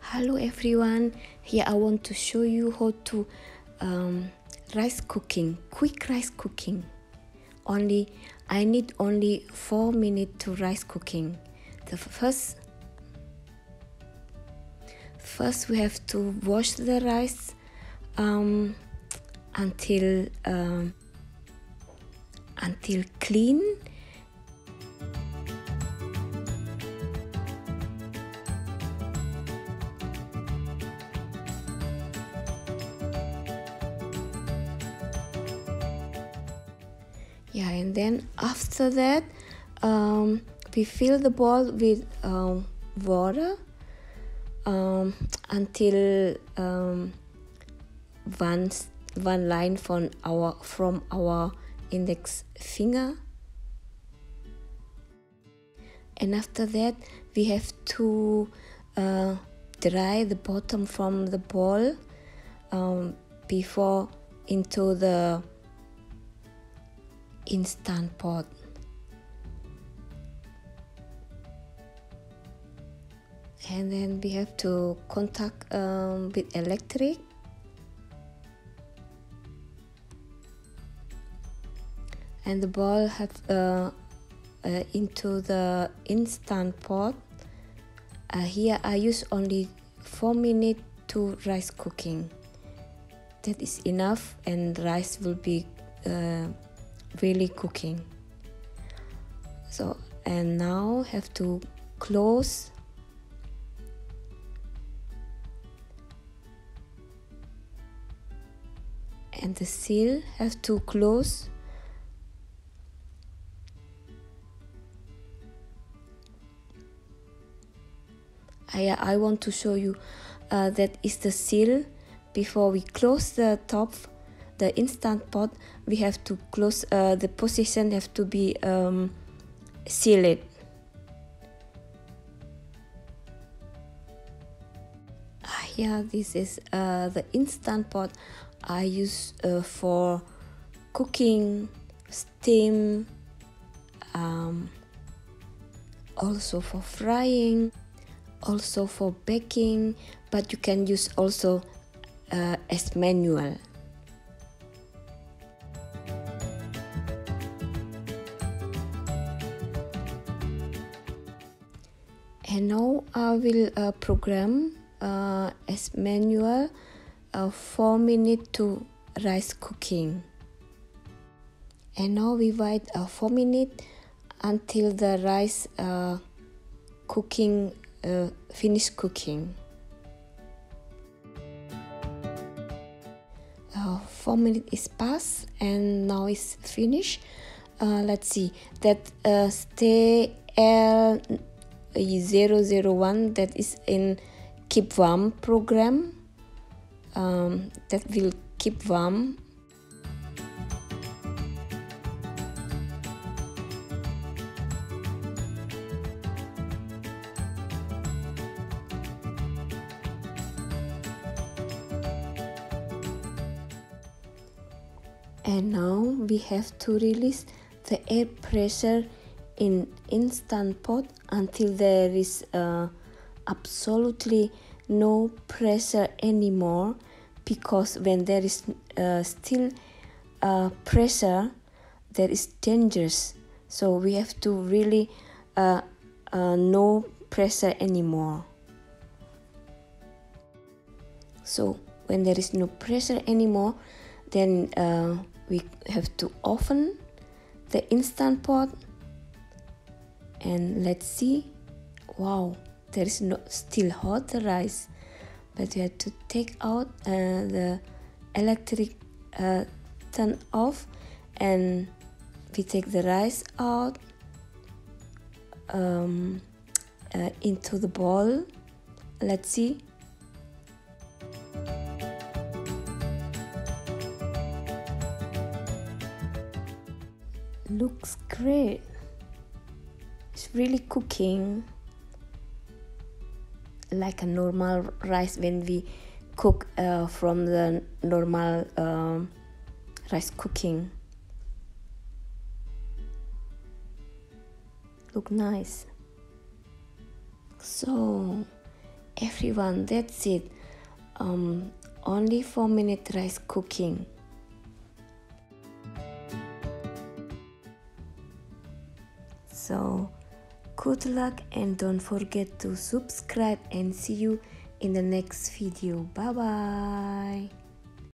Hello everyone, here I want to show you how to rice cooking, quick rice cooking. I need only 4 minutes to rice cooking. The first we have to wash the rice until clean. Yeah, and then after that, we fill the bowl with water until one line from our index finger. And after that, we have to dry the bottom from the bowl before into the instant pot. And then we have to contact with electric. And the ball have into the instant pot. Here I use only 4 minutes to rice cooking. That is enough, and rice will be really cooking. So, and now have to close. And the seal have to close. I want to show you that is the seal. Before we close the top, the instant pot, we have to close the position have to be sealed. Here, this is the instant pot I use for cooking, steam, also for frying, also for baking, but you can use also as manual. And now I will program as manual 4 minutes to rice cooking. And now we wait 4 minutes until the rice cooking finish cooking. 4 minutes is passed and now it's finished. Let's see that stay L001, that is in keep warm program, that will keep warm. And now we have to release the air pressure in instant pot until there is absolutely no pressure anymore, because when there is still pressure, there is dangerous. So we have to really no pressure anymore. So when there is no pressure anymore, then we have to open the instant pot, and let's see. Wow, there is still hot rice, but we have to take out the electric turn off, and we take the rice out into the bowl. Let's see. Looks great. It's really cooking like a normal rice when we cook from the normal rice cooking. look nice. So everyone, that's it. Only 4-minute rice cooking. So good luck and don't forget to subscribe, and see you in the next video. Bye bye.